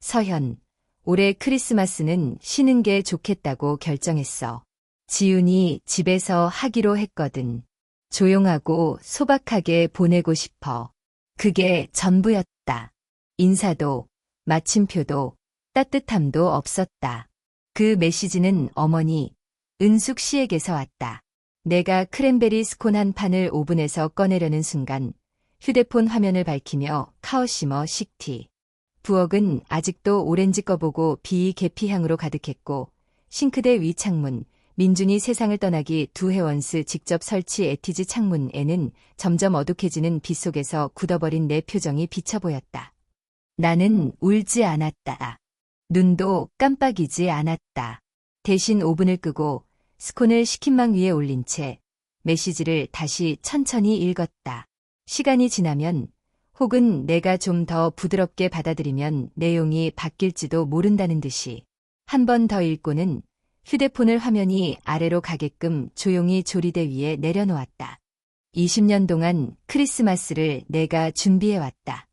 서현, 올해 크리스마스는 쉬는 게 좋겠다고 결정했어. 지훈이 집에서 하기로 했거든. 조용하고 소박하게 보내고 싶어. 그게 전부였다. 인사도, 마침표도, 따뜻함도 없었다. 그 메시지는 어머니, 은숙 씨에게서 왔다. 내가 크랜베리 스콘 한 판을 오븐에서 꺼내려는 순간 휴대폰 화면을 밝히며 카오시머 식티. 부엌은 아직도 오렌지 꺼보고 비계피향으로 가득했고 싱크대 위 창문, 민준이 세상을 떠나기 2해 원스 직접 설치 에티즈 창문에는 점점 어둑해지는 빛 속에서 굳어버린 내 표정이 비쳐 보였다. 나는 울지 않았다. 눈도 깜빡이지 않았다. 대신 오븐을 끄고 스콘을 식힌망 위에 올린 채 메시지를 다시 천천히 읽었다. 시간이 지나면 혹은 내가 좀 더 부드럽게 받아들이면 내용이 바뀔지도 모른다는 듯이 한 번 더 읽고는 휴대폰을 화면이 아래로 가게끔 조용히 조리대 위에 내려놓았다. 20년 동안 크리스마스를 내가 준비해왔다.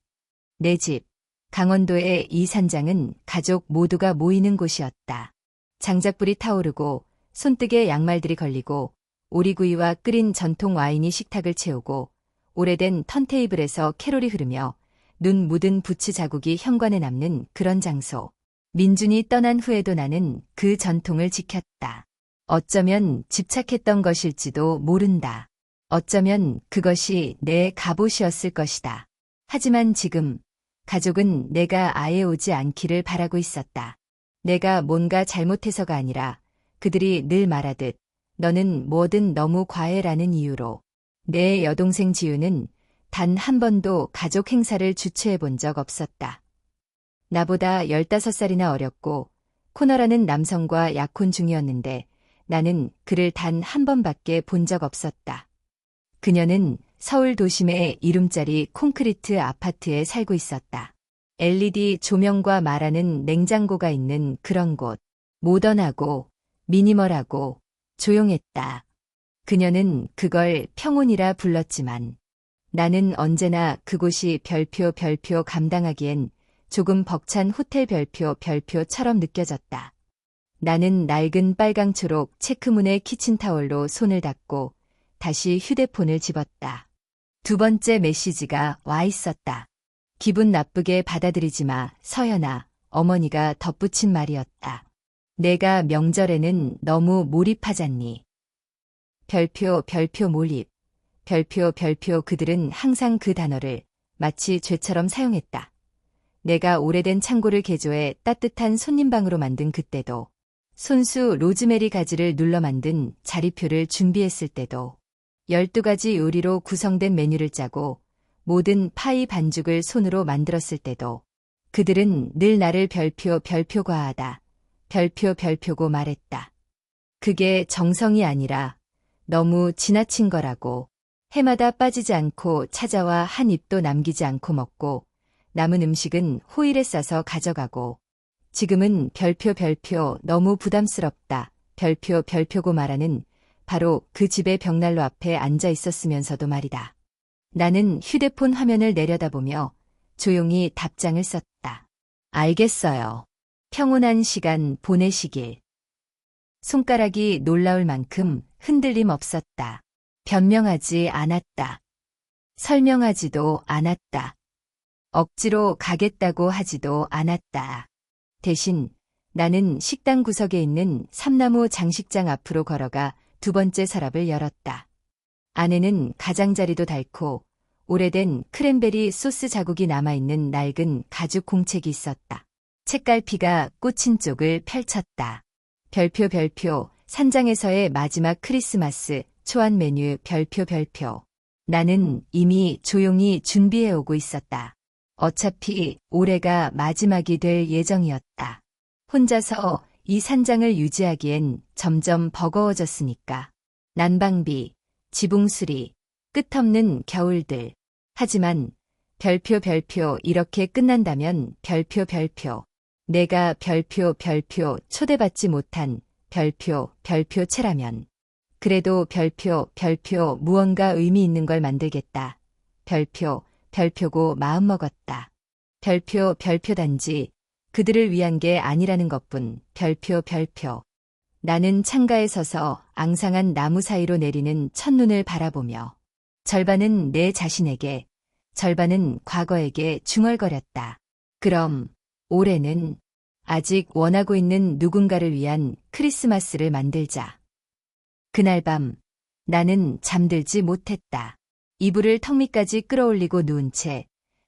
내 집, 강원도의 이 산장은 가족 모두가 모이는 곳이었다. 장작불이 타오르고 손뜨개 양말들이 걸리고 오리구이와 끓인 전통 와인이 식탁을 채우고 오래된 턴테이블에서 캐롤이 흐르며 눈 묻은 부츠 자국이 현관에 남는 그런 장소. 민준이 떠난 후에도 나는 그 전통을 지켰다. 어쩌면 집착했던 것일지도 모른다. 어쩌면 그것이 내 갑옷이었을 것이다. 하지만 지금 가족은 내가 아예 오지 않기를 바라고 있었다. 내가 뭔가 잘못해서가 아니라 그들이 늘 말하듯 너는 뭐든 너무 과해라는 이유로. 내 여동생 지우는 단 한 번도 가족 행사를 주최해 본 적 없었다. 나보다 15살이나 어렸고 코너라는 남성과 약혼 중이었는데 나는 그를 단 한 번밖에 본 적 없었다. 그녀는 서울 도심의 이룸짜리 콘크리트 아파트에 살고 있었다. LED 조명과 말하는 냉장고가 있는 그런 곳. 모던하고 미니멀하고 조용했다. 그녀는 그걸 평온이라 불렀지만 나는 언제나 그곳이 별표 감당하기엔 조금 벅찬 호텔 별표처럼 느껴졌다. 나는 낡은 빨강초록 체크문의 키친타월로 손을 닦고 다시 휴대폰을 집었다. 2번째 메시지가 와 있었다. 기분 나쁘게 받아들이지 마, 서연아. 어머니가 덧붙인 말이었다. 내가 명절에는 너무 몰입하잖니. 별표 몰입. 별표 그들은 항상 그 단어를 마치 죄처럼 사용했다. 내가 오래된 창고를 개조해 따뜻한 손님방으로 만든 그때도, 손수 로즈메리 가지를 눌러 만든 자리표를 준비했을 때도, 12가지 요리로 구성된 메뉴를 짜고 모든 파이 반죽을 손으로 만들었을 때도 그들은 늘 나를 별표 과하다. 별표고 말했다. 그게 정성이 아니라 너무 지나친 거라고. 해마다 빠지지 않고 찾아와 한 입도 남기지 않고 먹고 남은 음식은 호일에 싸서 가져가고 지금은 별표 너무 부담스럽다. 별표고 말하는 바로 그 집의 벽난로 앞에 앉아 있었으면서도 말이다. 나는 휴대폰 화면을 내려다보며 조용히 답장을 썼다. 알겠어요. 평온한 시간 보내시길. 손가락이 놀라울 만큼 흔들림 없었다. 변명하지 않았다. 설명하지도 않았다. 억지로 가겠다고 하지도 않았다. 대신 나는 식당 구석에 있는 삼나무 장식장 앞으로 걸어가 2번째 서랍을 열었다. 안에는 가장자리도 닳고 오래된 크랜베리 소스 자국이 남아있는 낡은 가죽 공책이 있었다. 책갈피가 꽂힌 쪽을 펼쳤다. 별표 산장에서의 마지막 크리스마스 초안 메뉴 별표. 나는 이미 조용히 준비해오고 있었다. 어차피 올해가 마지막이 될 예정이었다. 혼자서 이 산장을 유지하기엔 점점 버거워졌으니까. 난방비, 지붕수리, 끝없는 겨울들. 하지만 별표 이렇게 끝난다면 별표 내가 별표 초대받지 못한 별표체라면 그래도 별표 무언가 의미 있는 걸 만들겠다. 별표고 마음먹었다. 별표 단지 그들을 위한 게 아니라는 것뿐. 별표 별표. 나는 창가에 서서 앙상한 나무 사이로 내리는 첫눈을 바라보며 절반은 내 자신에게, 절반은 과거에게 중얼거렸다. 그럼 올해는 아직 원하고 있는 누군가를 위한 크리스마스를 만들자. 그날 밤 나는 잠들지 못했다. 이불을 턱 밑까지 끌어올리고 누운 채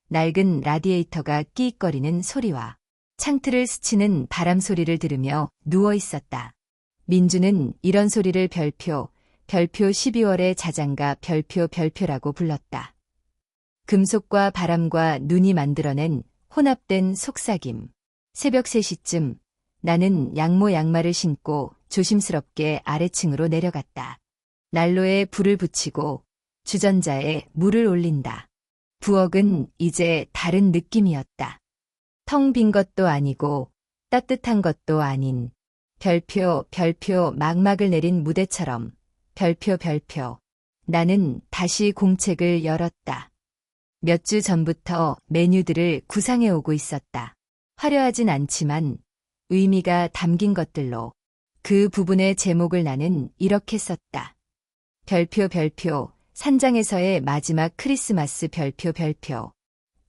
낡은 라디에이터가 끼익거리는 소리와 창틀을 스치는 바람 소리를 들으며 누워 있었다. 민주는 이런 소리를 별표 12월의 자장가 별표라고 불렀다. 금속과 바람과 눈이 만들어낸 혼합된 속삭임. 새벽 3시쯤 나는 양모 양말을 신고 조심스럽게 아래층으로 내려갔다. 난로에 불을 붙이고 주전자에 물을 올린다. 부엌은 이제 다른 느낌이었다. 텅 빈 것도 아니고 따뜻한 것도 아닌 별표 막막을 내린 무대처럼 별표. 나는 다시 공책을 열었다. 몇 주 전부터 메뉴들을 구상해 오고 있었다. 화려하진 않지만 의미가 담긴 것들로 그 부분의 제목을 나는 이렇게 썼다. 별표 산장에서의 마지막 크리스마스 별표.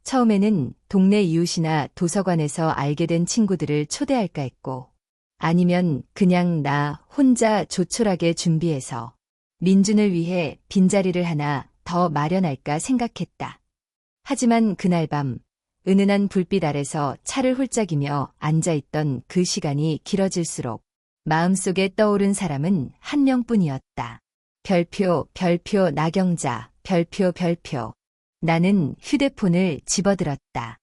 처음에는 동네 이웃이나 도서관에서 알게 된 친구들을 초대할까 했고, 아니면 그냥 나 혼자 조촐하게 준비해서 민준을 위해 빈자리를 하나 더 마련할까 생각했다. 하지만 그날 밤 은은한 불빛 아래서 차를 훌쩍이며 앉아있던 그 시간이 길어질수록 마음속에 떠오른 사람은 한 명뿐이었다. 별표 나경자 별표. 나는 휴대폰을 집어들었다.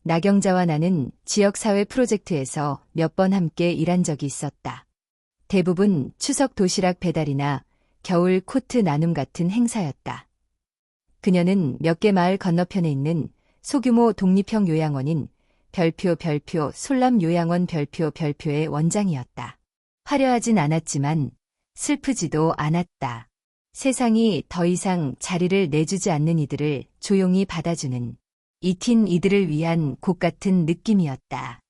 나경자와 나는 지역사회 프로젝트에서 몇 번 함께 일한 적이 있었다. 대부분 추석 도시락 배달이나 겨울 코트 나눔 같은 행사였다. 그녀는 몇 개 마을 건너편에 있는 소규모 독립형 요양원인 별표 솔람 요양원 별표의 원장이었다. 화려하진 않았지만 슬프지도 않았다. 세상이 더 이상 자리를 내주지 않는 이들을 조용히 받아주는 이틴 이들을 위한 곡 같은 느낌이었다.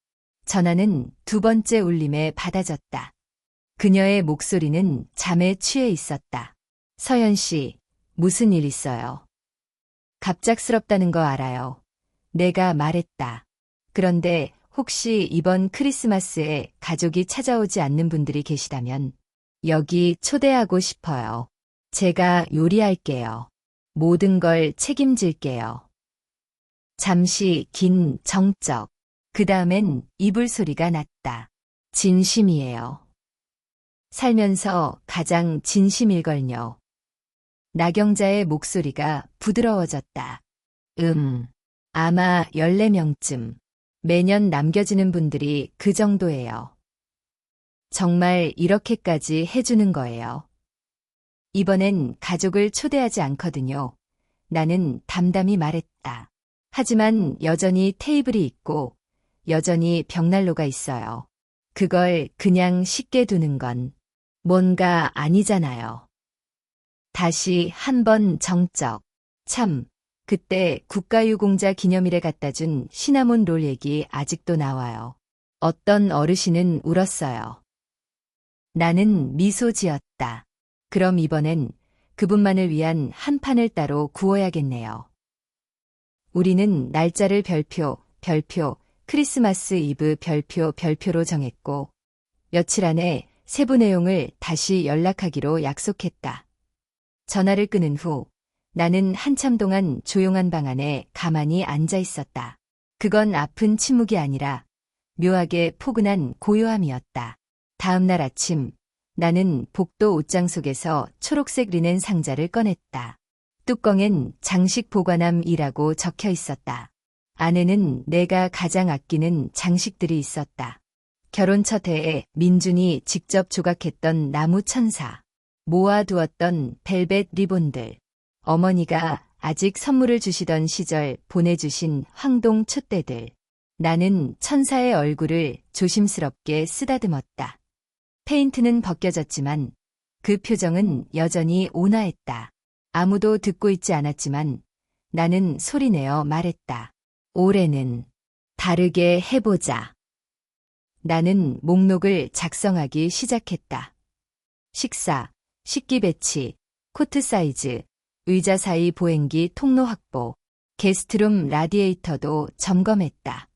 전화는 두 번째 울림에 받아졌다. 그녀의 목소리는 잠에 취해 있었다. 서연 씨, 무슨 일 있어요? 갑작스럽다는 거 알아요. 내가 말했다. 그런데 혹시 이번 크리스마스에 가족이 찾아오지 않는 분들이 계시다면 여기 초대하고 싶어요. 제가 요리할게요. 모든 걸 책임질게요. 잠시 긴 정적. 그 다음엔 이불 소리가 났다. 진심이에요. 살면서 가장 진심일걸요. 나경자의 목소리가 부드러워졌다. 아마 14명쯤. 매년 남겨지는 분들이 그 정도예요. 정말 이렇게까지 해주는 거예요. 이번엔 가족을 초대하지 않거든요. 나는 담담히 말했다. 하지만 여전히 테이블이 있고 여전히 벽난로가 있어요. 그걸 그냥 쉽게 두는 건 뭔가 아니잖아요. 다시 한번 정적. 참, 그때 국가유공자 기념일에 갖다 준 시나몬 롤 얘기 아직도 나와요. 어떤 어르신은 울었어요. 나는 미소 지었다. 그럼 이번엔 그분만을 위한 한 판을 따로 구워야겠네요. 우리는 날짜를 별표, 크리스마스 이브 별표로 정했고 며칠 안에 세부 내용을 다시 연락하기로 약속했다. 전화를 끊은 후 나는 한참 동안 조용한 방 안에 가만히 앉아 있었다. 그건 아픈 침묵이 아니라 묘하게 포근한 고요함이었다. 다음 날 아침 나는 복도 옷장 속에서 초록색 리넨 상자를 꺼냈다. 뚜껑엔 장식 보관함이라고 적혀 있었다. 안에는 내가 가장 아끼는 장식들이 있었다. 결혼 첫 해에 민준이 직접 조각했던 나무 천사, 모아두었던 벨벳 리본들, 어머니가 아직 선물을 주시던 시절 보내주신 황동 촛대들. 나는 천사의 얼굴을 조심스럽게 쓰다듬었다. 페인트는 벗겨졌지만 그 표정은 여전히 온화했다. 아무도 듣고 있지 않았지만 나는 소리내어 말했다. 올해는 다르게 해보자. 나는 목록을 작성하기 시작했다. 식사, 식기 배치, 코트 사이즈, 의자 사이 보행기 통로 확보, 게스트룸 라디에이터도 점검했다.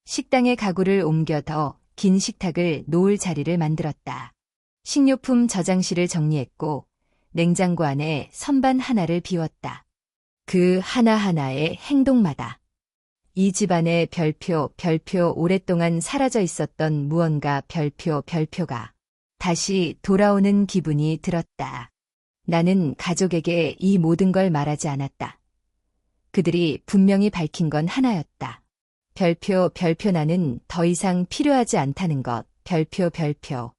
식당의 가구를 옮겨 더 긴 식탁을 놓을 자리를 만들었다. 식료품 저장실을 정리했고 냉장고 안에 선반 하나를 비웠다. 그 하나하나의 행동마다 이 집안의 별표 오랫동안 사라져 있었던 무언가 별표가 다시 돌아오는 기분이 들었다. 나는 가족에게 이 모든 걸 말하지 않았다. 그들이 분명히 밝힌 건 하나였다. 별표 나는 더 이상 필요하지 않다는 것. 별표.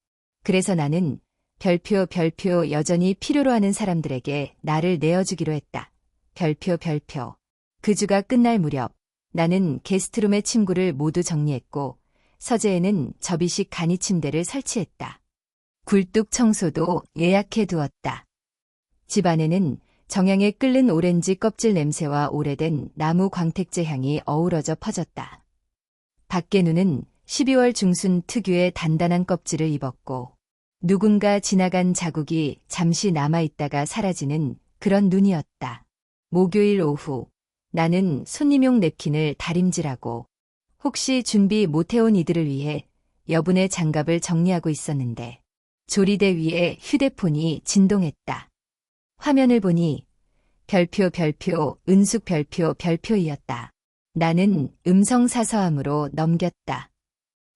그래서 나는 별표 여전히 필요로 하는 사람들에게 나를 내어주기로 했다. 별표. 그 주가 끝날 무렵 나는 게스트룸의 침구를 모두 정리했고 서재에는 접이식 간이 침대를 설치했다. 굴뚝 청소도 예약해 두었다. 집 안에는 정향에 끓는 오렌지 껍질 냄새와 오래된 나무 광택제 향이 어우러져 퍼졌다. 밖의 눈은 12월 중순 특유의 단단한 껍질을 입었고 누군가 지나간 자국이 잠시 남아있다가 사라지는 그런 눈이었다. 목요일 오후 나는 손님용 냅킨을 다림질하고 혹시 준비 못해온 이들을 위해 여분의 장갑을 정리하고 있었는데 조리대 위에 휴대폰이 진동했다. 화면을 보니 별표 은숙 별표이었다. 나는 음성사서함으로 넘겼다.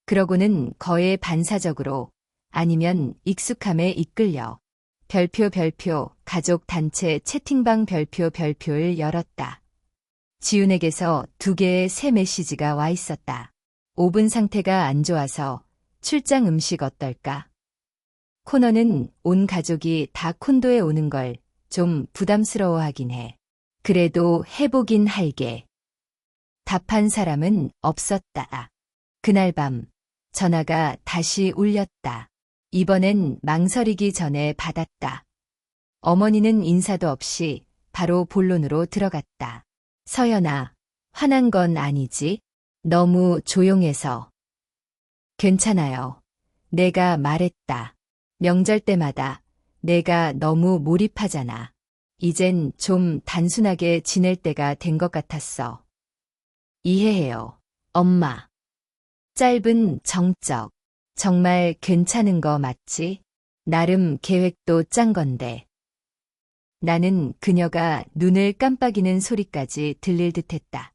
그러고는 거의 반사적으로 아니면 익숙함에 이끌려 별표 가족 단체 채팅방 별표를 열었다. 지훈에게서 2개의 새 메시지가 와 있었다. 5분 상태가 안 좋아서 출장 음식 어떨까? 코너는 온 가족이 다 콘도에 오는 걸 좀 부담스러워하긴 해. 그래도 해보긴 할게. 답한 사람은 없었다. 그날 밤 전화가 다시 울렸다. 이번엔 망설이기 전에 받았다. 어머니는 인사도 없이 바로 본론으로 들어갔다. 서연아, 화난 건 아니지? 너무 조용해서. 괜찮아요. 내가 말했다. 명절 때마다 내가 너무 몰입하잖아. 이젠 좀 단순하게 지낼 때가 된 것 같았어. 이해해요, 엄마. 짧은 정적. 정말 괜찮은 거 맞지? 나름 계획도 짠 건데. 나는 그녀가 눈을 깜빡이는 소리까지 들릴 듯했다.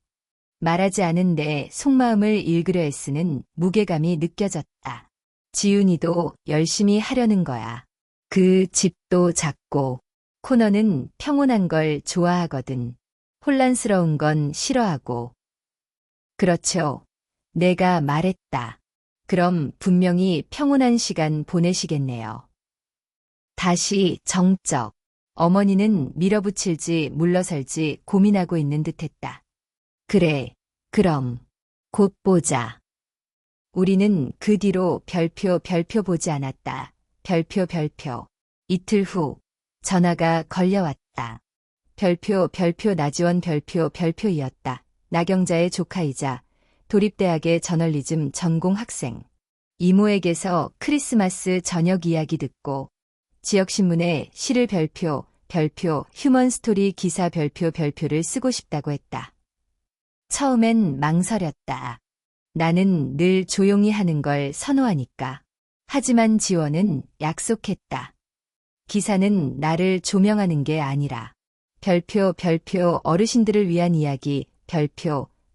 말하지 않은데 속마음을 읽으려 애쓰는 무게감이 느껴졌다. 지훈이도 열심히 하려는 거야. 그 집도 작고 코너는 평온한 걸 좋아하거든. 혼란스러운 건 싫어하고. 그렇죠. 내가 말했다. 그럼 분명히 평온한 시간 보내시겠네요. 다시 정적. 어머니는 밀어붙일지 물러설지 고민하고 있는 듯했다. 그래, 그럼 곧 보자. 우리는 그 뒤로 별표 보지 않았다. 별표. 이틀 후 전화가 걸려왔다. 별표 나지원 별표이었다. 나경자의 조카이자 도립대학의 저널리즘 전공 학생. 이모에게서 크리스마스 저녁 이야기 듣고 지역신문에 시를 별표 휴먼 스토리 기사 별표를 쓰고 싶다고 했다. 처음엔 망설였다. 나는 늘 조용히 하는 걸 선호하니까. 하지만 지원은 약속했다. 기사는 나를 조명하는 게 아니라 별표 어르신들을 위한 이야기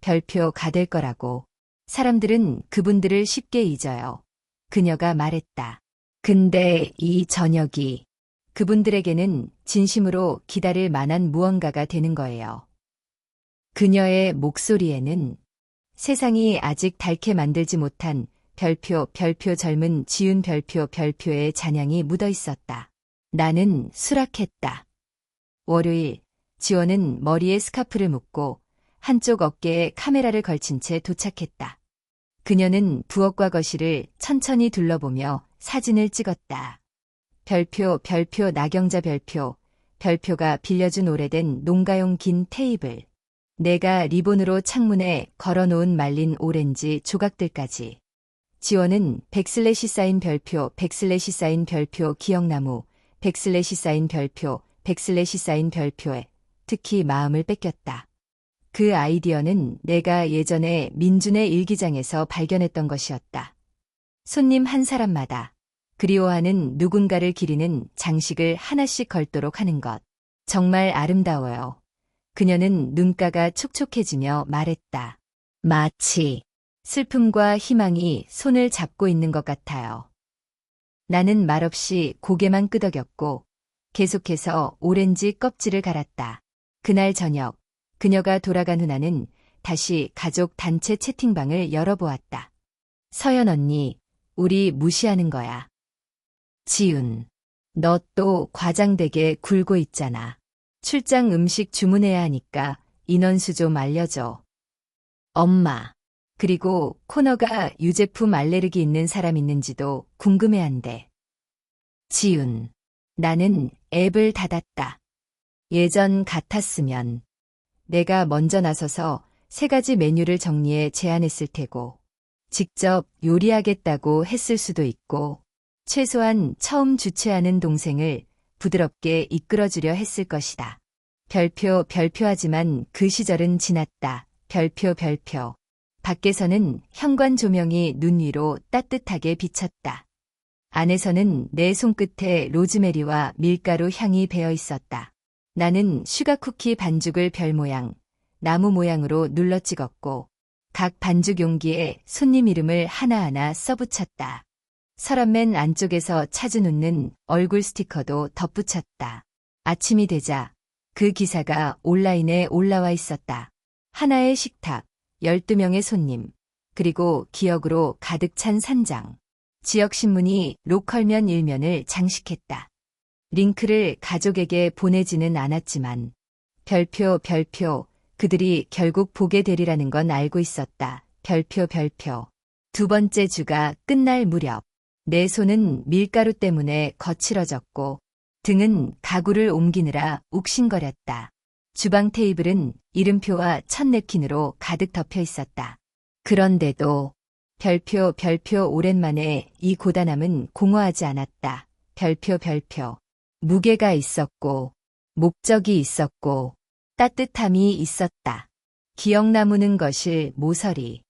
별표가 될 거라고. 사람들은 그분들을 쉽게 잊어요. 그녀가 말했다. 근데 이 저녁이 그분들에게는 진심으로 기다릴 만한 무언가가 되는 거예요. 그녀의 목소리에는 세상이 아직 닳게 만들지 못한 별표 젊은 지훈 별표의 잔향이 묻어 있었다. 나는 수락했다. 월요일, 지원은 머리에 스카프를 묶고 한쪽 어깨에 카메라를 걸친 채 도착했다. 그녀는 부엌과 거실을 천천히 둘러보며 사진을 찍었다. 별표 나경자 별표가 빌려준 오래된 농가용 긴 테이블. 내가 리본으로 창문에 걸어놓은 말린 오렌지 조각들까지. 지원은 백슬래시 사인 별표 백슬래시 사인 별표 기억나무 백슬래시 사인 별표 백슬래시 사인 별표에 특히 마음을 뺏겼다. 그 아이디어는 내가 예전에 민준의 일기장에서 발견했던 것이었다. 손님 한 사람마다 그리워하는 누군가를 기리는 장식을 하나씩 걸도록 하는 것. 정말 아름다워요. 그녀는 눈가가 촉촉해지며 말했다. 마치 슬픔과 희망이 손을 잡고 있는 것 같아요. 나는 말없이 고개만 끄덕였고 계속해서 오렌지 껍질을 갈았다. 그날 저녁 그녀가 돌아간 후 나는 다시 가족 단체 채팅방을 열어보았다. 서연 언니, 우리 무시하는 거야. 지훈, 너 또 과장되게 굴고 있잖아. 출장 음식 주문해야 하니까 인원수 좀 알려줘. 엄마, 그리고 코너가 유제품 알레르기 있는 사람 있는지도 궁금해한대. 지훈, 나는 앱을 닫았다. 예전 같았으면 내가 먼저 나서서 3가지 메뉴를 정리해 제안했을 테고 직접 요리하겠다고 했을 수도 있고 최소한 처음 주최하는 동생을 부드럽게 이끌어주려 했을 것이다. 별표하지만 그 시절은 지났다. 별표. 밖에서는 현관 조명이 눈 위로 따뜻하게 비쳤다. 안에서는 내 손끝에 로즈메리와 밀가루 향이 배어 있었다. 나는 슈가쿠키 반죽을 별 모양, 나무 모양으로 눌러 찍었고 각 반죽 용기에 손님 이름을 하나하나 써붙였다. 서랍맨 안쪽에서 찾은 웃는 얼굴 스티커도 덧붙였다. 아침이 되자 그 기사가 온라인에 올라와 있었다. 하나의 식탁, 12명의 손님, 그리고 기억으로 가득 찬 산장. 지역신문이 로컬면 1면을 장식했다. 링크를 가족에게 보내지는 않았지만 별표, 그들이 결국 보게 되리라는 건 알고 있었다. 별표. 2번째 주가 끝날 무렵 내 손은 밀가루 때문에 거칠어졌고 등은 가구를 옮기느라 욱신거렸다. 주방 테이블은 이름표와 첫 냅킨으로 가득 덮여 있었다. 그런데도 별표 오랜만에 이 고단함은 공허하지 않았다. 별표. 무게가 있었고 목적이 있었고 따뜻함이 있었다. 기억 남는 것일 모서리.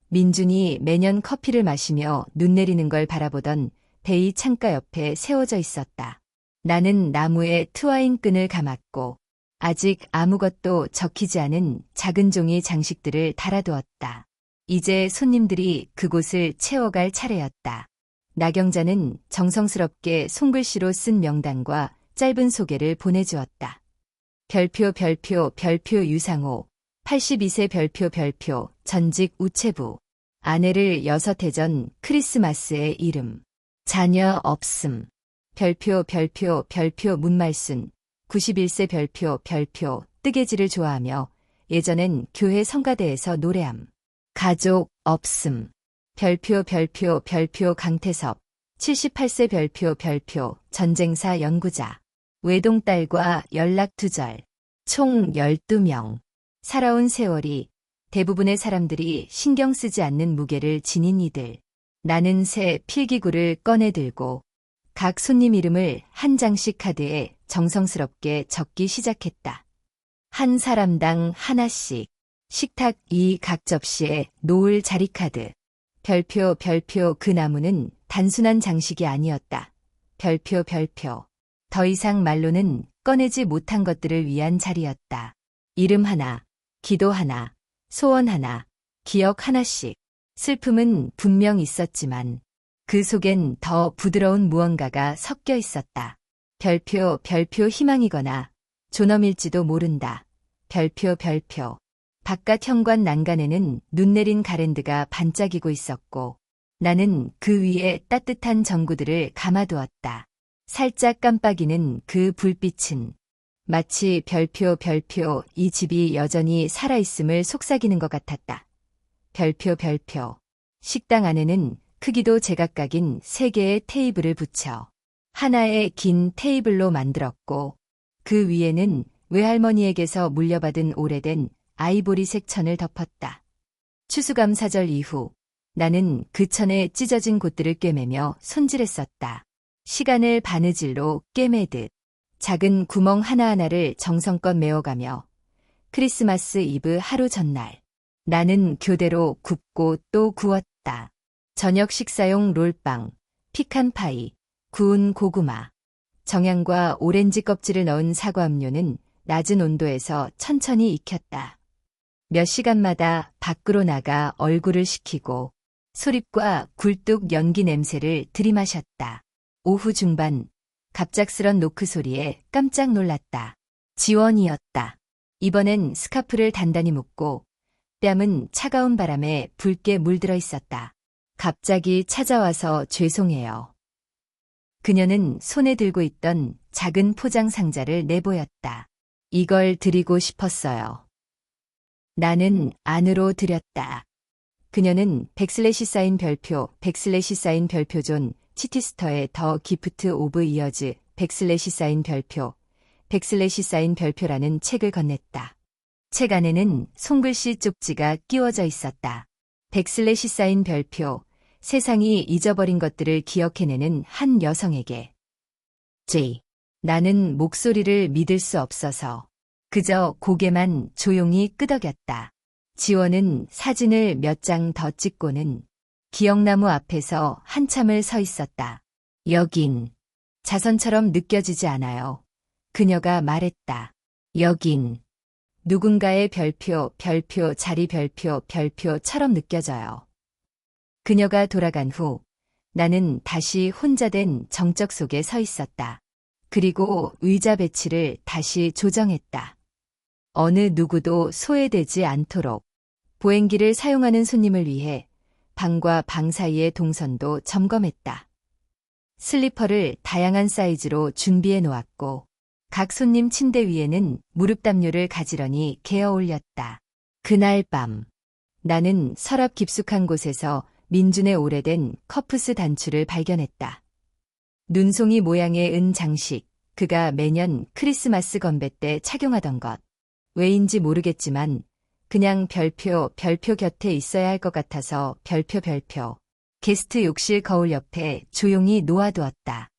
민준이 매년 커피를 마시며 눈 내리는 걸 바라보던 베이 창가 옆에 세워져 있었다. 나는 나무에 트와인 끈을 감았고 아직 아무것도 적히지 않은 작은 종이 장식들을 달아두었다. 이제 손님들이 그곳을 채워갈 차례였다. 나경자는 정성스럽게 손글씨로 쓴 명단과 짧은 소개를 보내주었다. 별표 유상호 82세 별표 전직 우체부 아내를 6해 전 크리스마스의 이름 자녀 없음 별표 문말순 91세 별표 뜨개질을 좋아하며 예전엔 교회 성가대에서 노래함 가족 없음 별표 강태섭 78세 별표 전쟁사 연구자 외동딸과 연락 두절 총 12명 살아온 세월이 대부분의 사람들이 신경 쓰지 않는 무게를 지닌 이들. 나는 새 필기구를 꺼내들고 각 손님 이름을 한 장씩 카드에 정성스럽게 적기 시작했다. 한 사람당 하나씩. 식탁 2 각 접시에 놓을 자리카드. 별표 그 나무는 단순한 장식이 아니었다. 별표. 더 이상 말로는 꺼내지 못한 것들을 위한 자리였다. 이름 하나, 기도 하나, 소원 하나, 기억 하나씩. 슬픔은 분명 있었지만 그 속엔 더 부드러운 무언가가 섞여 있었다. 별표 희망이거나 존엄일지도 모른다. 별표. 바깥 현관 난간에는 눈 내린 가랜드가 반짝이고 있었고 나는 그 위에 따뜻한 전구들을 감아두었다. 살짝 깜빡이는 그 불빛은 마치 별표 이 집이 여전히 살아있음을 속삭이는 것 같았다. 별표. 식당 안에는 크기도 제각각인 3개의 테이블을 붙여 하나의 긴 테이블로 만들었고 그 위에는 외할머니에게서 물려받은 오래된 아이보리색 천을 덮었다. 추수감사절 이후 나는 그 천에 찢어진 곳들을 꿰매며 손질했었다. 시간을 바느질로 꿰매듯 작은 구멍 하나하나를 정성껏 메워가며 크리스마스 이브 하루 전날 나는 교대로 굽고 또 구웠다. 저녁 식사용 롤빵, 피칸파이, 구운 고구마, 정향과 오렌지 껍질을 넣은 사과 음료는 낮은 온도에서 천천히 익혔다. 몇 시간마다 밖으로 나가 얼굴을 식히고 소립과 굴뚝 연기 냄새를 들이마셨다. 오후 중반, 갑작스런 노크 소리에 깜짝 놀랐다. 지원이었다. 이번엔 스카프를 단단히 묶고 뺨은 차가운 바람에 붉게 물들어 있었다. 갑자기 찾아와서 죄송해요. 그녀는 손에 들고 있던 작은 포장 상자를 내보였다. 이걸 드리고 싶었어요. 나는 안으로 들였다. 그녀는 백슬래시 사인 별표 존 치티스터의 더 기프트 오브 이어즈 백슬래시 사인 별표라는 책을 건넸다. 책 안에는 손글씨 쪽지가 끼워져 있었다. 백슬래시 사인 별표, 세상이 잊어버린 것들을 기억해내는 한 여성에게. J. 나는 목소리를 믿을 수 없어서 그저 고개만 조용히 끄덕였다. 지원은 사진을 몇 장 더 찍고는 기억나무 앞에서 한참을 서 있었다. 여긴 자선처럼 느껴지지 않아요. 그녀가 말했다. 여긴 누군가의 별표, 자리 별표처럼 느껴져요. 그녀가 돌아간 후 나는 다시 혼자 된 정적 속에 서 있었다. 그리고 의자 배치를 다시 조정했다. 어느 누구도 소외되지 않도록 보행기를 사용하는 손님을 위해 방과 방 사이의 동선도 점검했다. 슬리퍼를 다양한 사이즈로 준비해 놓았고 각 손님 침대 위에는 무릎 담요를 가지런히 개어 올렸다. 그날 밤 나는 서랍 깊숙한 곳에서 민준의 오래된 커프스 단추를 발견했다. 눈송이 모양의 은 장식, 그가 매년 크리스마스 건배 때 착용하던 것. 왜인지 모르겠지만 그냥 별표 곁에 있어야 할 것 같아서 별표. 게스트 욕실 거울 옆에 조용히 놓아두었다.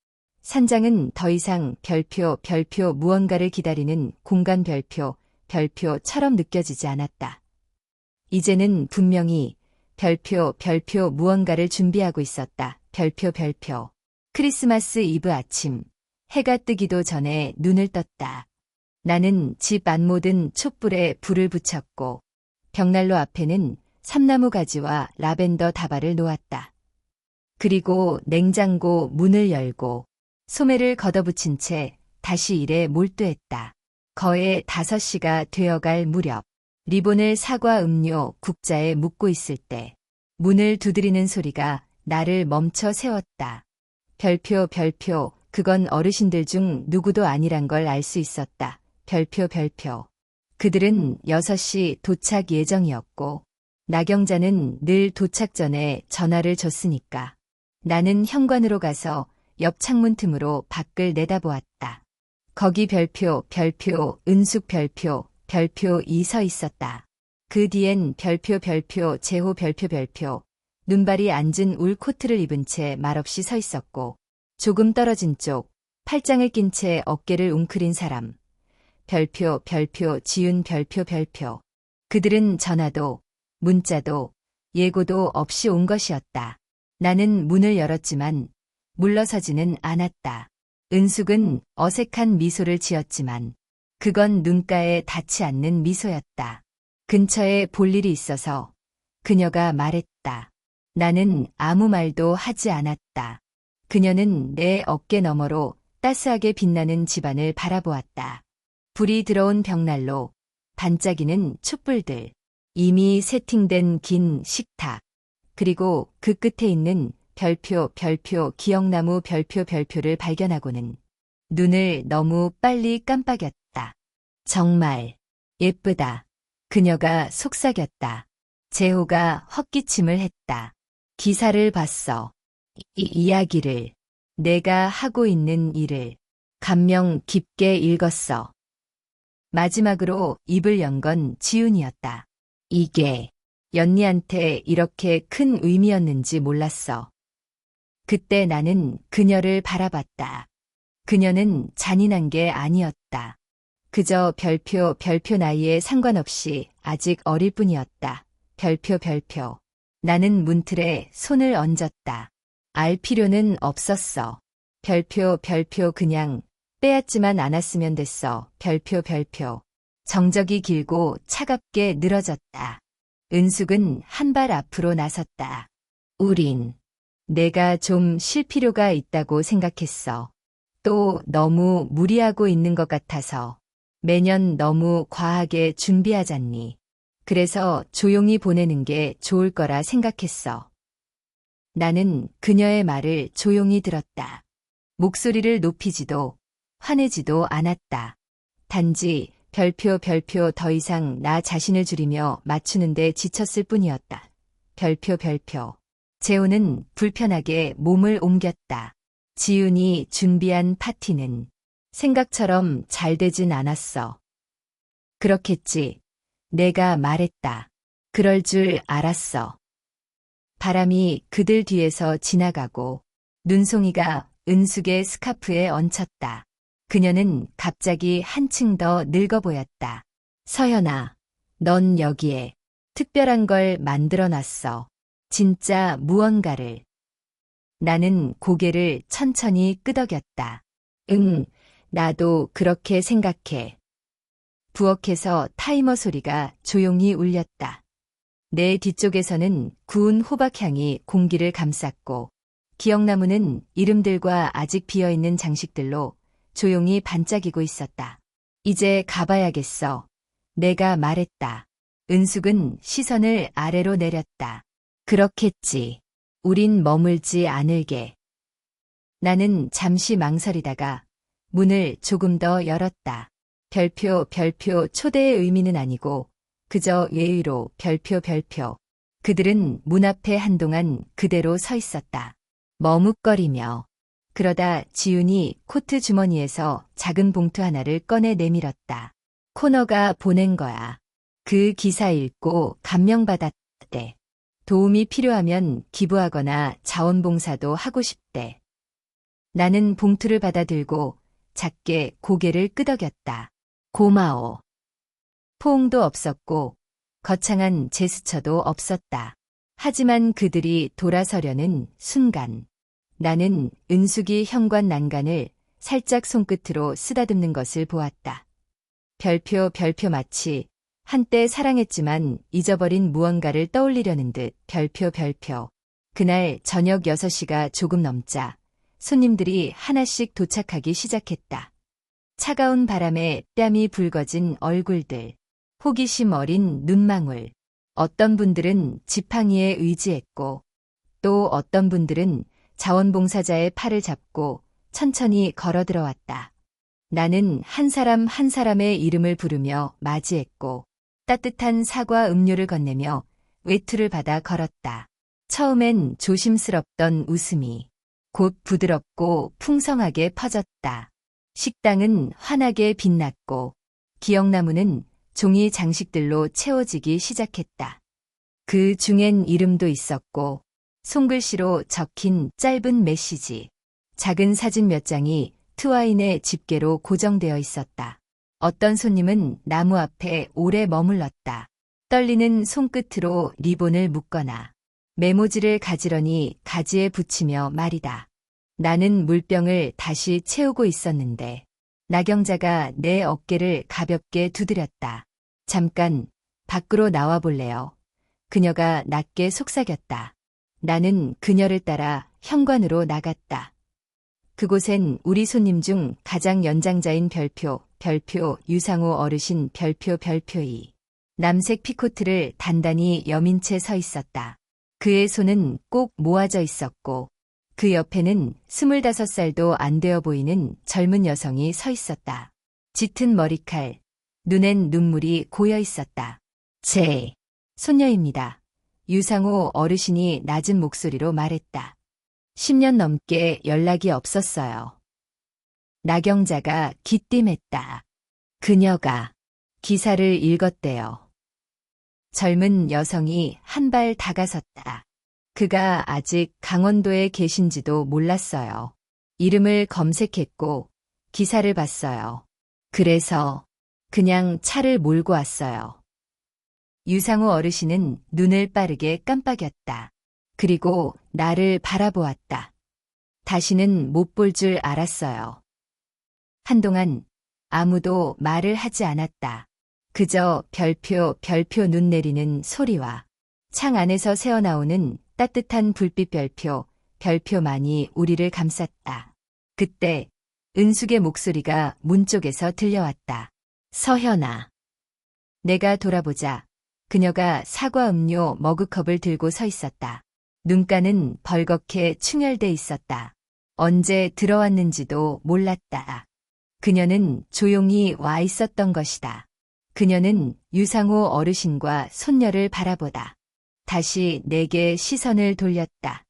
산장은 더 이상 별표 무언가를 기다리는 공간 별표처럼 느껴지지 않았다. 이제는 분명히 별표 무언가를 준비하고 있었다. 별표. 크리스마스 이브 아침, 해가 뜨기도 전에 눈을 떴다. 나는 집 안 모든 촛불에 불을 붙였고 벽난로 앞에는 삼나무 가지와 라벤더 다발을 놓았다. 그리고 냉장고 문을 열고 소매를 걷어붙인 채 다시 일에 몰두했다. 거의 5시가 되어갈 무렵 리본을 사과 음료 국자에 묶고 있을 때 문을 두드리는 소리가 나를 멈춰 세웠다. 별표. 그건 어르신들 중 누구도 아니란 걸 알 수 있었다. 별표. 그들은 6시 도착 예정이었고 나경자는 늘 도착 전에 전화를 줬으니까 나는 현관으로 가서 옆 창문 틈으로 밖을 내다보았다. 거기 별표, 은숙 별표 2 서 있었다. 그 뒤엔 별표, 제호 별표, 눈발이 앉은 울 코트를 입은 채 말없이 서 있었고 조금 떨어진 쪽, 팔짱을 낀 채 어깨를 웅크린 사람. 별표, 지윤 별표. 그들은 전화도, 문자도, 예고도 없이 온 것이었다. 나는 문을 열었지만 물러서지는 않았다. 은숙은 어색한 미소를 지었지만 그건 눈가에 닿지 않는 미소였다. 근처에 볼 일이 있어서 그녀가 말했다. 나는 아무 말도 하지 않았다. 그녀는 내 어깨 너머로 따스하게 빛나는 집안을 바라보았다. 불이 들어온 벽난로, 반짝이는 촛불들, 이미 세팅된 긴 식탁, 그리고 그 끝에 있는 별표, 기억나무 별표를 발견하고는 눈을 너무 빨리 깜빡였다. 정말 예쁘다. 그녀가 속삭였다. 재호가 헛기침을 했다. 기사를 봤어. 이 이야기를, 내가 하고 있는 일을 감명 깊게 읽었어. 마지막으로 입을 연 건 지훈이었다. 이게 연니한테 이렇게 큰 의미였는지 몰랐어. 그때 나는 그녀를 바라봤다. 그녀는 잔인한 게 아니었다. 그저 별표 나이에 상관없이 아직 어릴 뿐이었다. 별표. 나는 문틀에 손을 얹었다. 알 필요는 없었어. 별표 그냥 빼앗지만 않았으면 됐어. 별표. 정적이 길고 차갑게 늘어졌다. 은숙은 한 발 앞으로 나섰다. 우린 내가 좀 쉴 필요가 있다고 생각했어. 또 너무 무리하고 있는 것 같아서. 매년 너무 과하게 준비하잖니. 그래서 조용히 보내는 게 좋을 거라 생각했어. 나는 그녀의 말을 조용히 들었다. 목소리를 높이지도 화내지도 않았다. 단지 별표 더 이상 나 자신을 줄이며 맞추는데 지쳤을 뿐이었다. 별표. 재호는 불편하게 몸을 옮겼다. 지훈이 준비한 파티는 생각처럼 잘 되진 않았어. 그렇겠지. 내가 말했다. 그럴 줄 알았어. 바람이 그들 뒤에서 지나가고 눈송이가 은숙의 스카프에 얹혔다. 그녀는 갑자기 한층 더 늙어 보였다. 서연아, 넌 여기에 특별한 걸 만들어놨어. 진짜 무언가를. 나는 고개를 천천히 끄덕였다. 응, 나도 그렇게 생각해. 부엌에서 타이머 소리가 조용히 울렸다. 내 뒤쪽에서는 구운 호박향이 공기를 감쌌고 기억나무는 이름들과 아직 비어있는 장식들로 조용히 반짝이고 있었다. 이제 가봐야겠어. 내가 말했다. 은숙은 시선을 아래로 내렸다. 그렇겠지. 우린 머물지 않을게. 나는 잠시 망설이다가 문을 조금 더 열었다. 별표 초대의 의미는 아니고 그저 예의로 별표. 그들은 문 앞에 한동안 그대로 서 있었다. 머뭇거리며. 그러다 지훈이 코트 주머니에서 작은 봉투 하나를 꺼내 내밀었다. 코너가 보낸 거야. 그 기사 읽고 감명받았대. 도움이 필요하면 기부하거나 자원봉사도 하고 싶대. 나는 봉투를 받아들고 작게 고개를 끄덕였다. 고마워. 포옹도 없었고 거창한 제스처도 없었다. 하지만 그들이 돌아서려는 순간 나는 은숙이 현관 난간을 살짝 손끝으로 쓰다듬는 것을 보았다. 별표 마치 한때 사랑했지만 잊어버린 무언가를 떠올리려는 듯 별표. 그날 저녁 6시가 조금 넘자 손님들이 하나씩 도착하기 시작했다. 차가운 바람에 뺨이 붉어진 얼굴들, 호기심 어린 눈망울. 어떤 분들은 지팡이에 의지했고 또 어떤 분들은 자원봉사자의 팔을 잡고 천천히 걸어 들어왔다. 나는 한 사람 한 사람의 이름을 부르며 맞이했고 따뜻한 사과 음료를 건네며 외투를 받아 걸었다. 처음엔 조심스럽던 웃음이 곧 부드럽고 풍성하게 퍼졌다. 식당은 환하게 빛났고 기억나무는 종이 장식들로 채워지기 시작했다. 그 중엔 이름도 있었고 손글씨로 적힌 짧은 메시지, 작은 사진 몇 장이 트와인의 집게로 고정되어 있었다. 어떤 손님은 나무 앞에 오래 머물렀다. 떨리는 손끝으로 리본을 묶거나 메모지를 가지런히 가지에 붙이며 말이다. 나는 물병을 다시 채우고 있었는데 나경자가 내 어깨를 가볍게 두드렸다. 잠깐 밖으로 나와 볼래요? 그녀가 낮게 속삭였다. 나는 그녀를 따라 현관으로 나갔다. 그곳엔 우리 손님 중 가장 연장자인 별표 유상호 어르신 별표이 남색 피코트를 단단히 여민 채 서 있었다. 그의 손은 꼭 모아져 있었고 그 옆에는 25살도 안 되어 보이는 젊은 여성이 서 있었다. 짙은 머리칼, 눈엔 눈물이 고여 있었다. 제 손녀입니다. 유상호 어르신이 낮은 목소리로 말했다. 10년 넘게 연락이 없었어요. 나경자가 기띔했다. 그녀가 기사를 읽었대요. 젊은 여성이 한 발 다가섰다. 그가 아직 강원도에 계신지도 몰랐어요. 이름을 검색했고 기사를 봤어요. 그래서 그냥 차를 몰고 왔어요. 유상우 어르신은 눈을 빠르게 깜빡였다. 그리고 나를 바라보았다. 다시는 못 볼 줄 알았어요. 한동안 아무도 말을 하지 않았다. 그저 별표 눈 내리는 소리와 창 안에서 새어나오는 따뜻한 불빛 별표만이 우리를 감쌌다. 그때 은숙의 목소리가 문 쪽에서 들려왔다. 서현아. 내가 돌아보자 그녀가 사과 음료 머그컵을 들고 서 있었다. 눈가는 벌겋게 충혈돼 있었다. 언제 들어왔는지도 몰랐다. 그녀는 조용히 와 있었던 것이다. 그녀는 유상호 어르신과 손녀를 바라보다 다시 내게 시선을 돌렸다.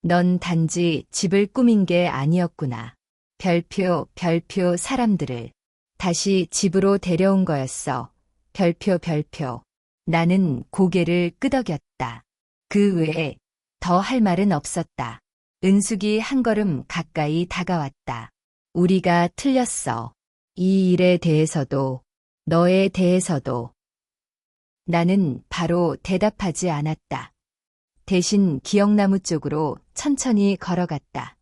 넌 단지 집을 꾸민 게 아니었구나. 별표 사람들을 다시 집으로 데려온 거였어. 별표. 나는 고개를 끄덕였다. 그 외에 더 할 말은 없었다. 은숙이 한 걸음 가까이 다가왔다. 우리가 틀렸어. 이 일에 대해서도 너에 대해서도. 나는 바로 대답하지 않았다. 대신 기억나무 쪽으로 천천히 걸어갔다.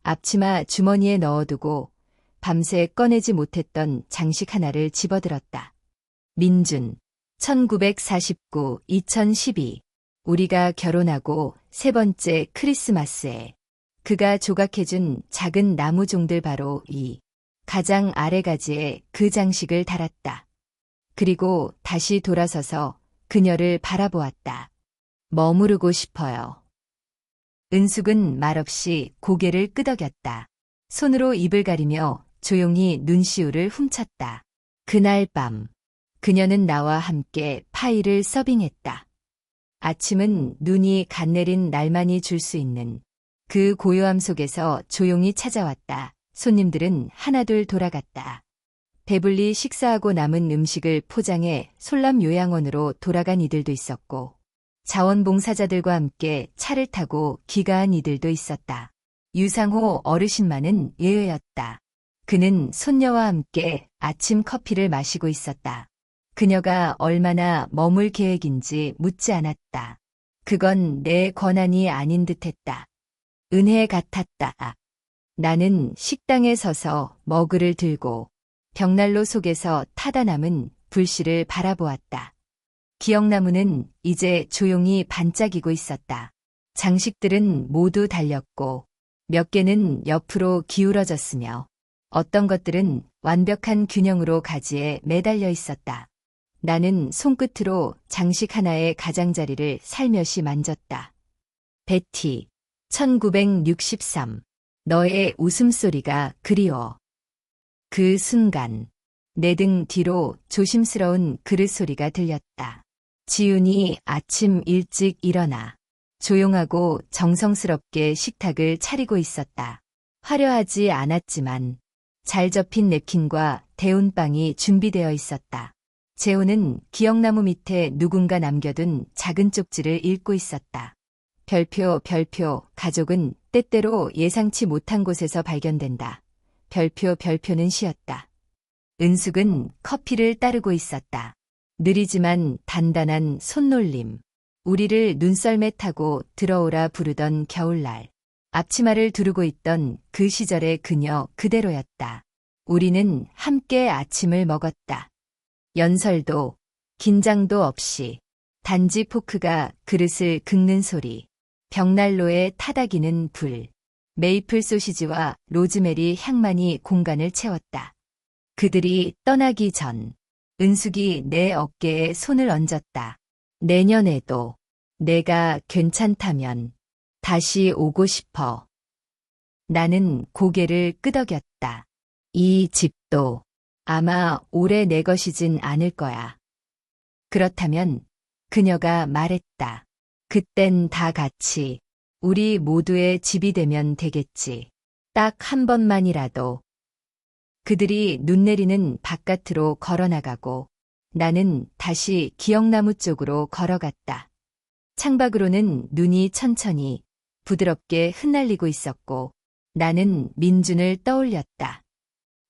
앞치마 주머니에 넣어두고 밤새 꺼내지 못했던 장식 하나를 집어들었다. 민준, 1949-2012. 우리가 결혼하고 세 번째 크리스마스에 그가 조각해준 작은 나무 종들 바로 이 가장 아래 가지에 그 장식을 달았다. 그리고 다시 돌아서서 그녀를 바라보았다. 머무르고 싶어요. 은숙은 말없이 고개를 끄덕였다. 손으로 입을 가리며 조용히 눈시울을 훔쳤다. 그날 밤 그녀는 나와 함께 파이를 서빙했다. 아침은 눈이 갓 내린 날만이 줄 수 있는 그 고요함 속에서 조용히 찾아왔다. 손님들은 하나둘 돌아갔다. 배불리 식사하고 남은 음식을 포장해 솔람 요양원으로 돌아간 이들도 있었고 자원봉사자들과 함께 차를 타고 귀가한 이들도 있었다. 유상호 어르신만은 예외였다. 그는 손녀와 함께 아침 커피를 마시고 있었다. 그녀가 얼마나 머물 계획인지 묻지 않았다. 그건 내 권한이 아닌 듯했다. 은혜 같았다. 나는 식당에 서서 머그를 들고 벽난로 속에서 타다 남은 불씨를 바라보았다. 기억나무는 이제 조용히 반짝이고 있었다. 장식들은 모두 달렸고 몇 개는 옆으로 기울어졌으며 어떤 것들은 완벽한 균형으로 가지에 매달려 있었다. 나는 손끝으로 장식 하나의 가장자리를 살며시 만졌다. 베티, 1963. 너의 웃음소리가 그리워. 그 순간 내 등 뒤로 조심스러운 그릇 소리가 들렸다. 지훈이 아침 일찍 일어나 조용하고 정성스럽게 식탁을 차리고 있었다. 화려하지 않았지만 잘 접힌 냅킨과 데운 빵이 준비되어 있었다. 재호는 기억나무 밑에 누군가 남겨둔 작은 쪽지를 읽고 있었다. 별표, 가족은 때때로 예상치 못한 곳에서 발견된다. 별표는 쉬었다. 은숙은 커피를 따르고 있었다. 느리지만 단단한 손놀림. 우리를 눈썰매 타고 들어오라 부르던 겨울날. 앞치마를 두르고 있던 그 시절의 그녀 그대로였다. 우리는 함께 아침을 먹었다. 연설도 긴장도 없이 단지 포크가 그릇을 긁는 소리, 벽난로에 타닥이는 불, 메이플 소시지와 로즈메리 향만이 공간을 채웠다. 그들이 떠나기 전 은숙이 내 어깨에 손을 얹었다. 내년에도 내가 괜찮다면 다시 오고 싶어. 나는 고개를 끄덕였다. 이 집도 아마 오래 내 것이진 않을 거야. 그렇다면 그녀가 말했다. 그땐 다 같이 우리 모두의 집이 되면 되겠지. 딱 한 번만이라도. 그들이 눈 내리는 바깥으로 걸어나가고 나는 다시 기억나무 쪽으로 걸어갔다. 창밖으로는 눈이 천천히 부드럽게 흩날리고 있었고 나는 민준을 떠올렸다.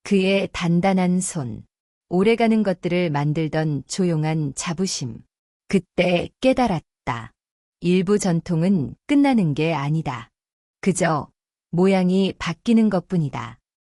그의 단단한 손, 오래가는 것들을 만들던 조용한 자부심. 그때 깨달았다. 일부 전통은 끝나는 게 아니다. 그저 모양이 바뀌는 것뿐이다.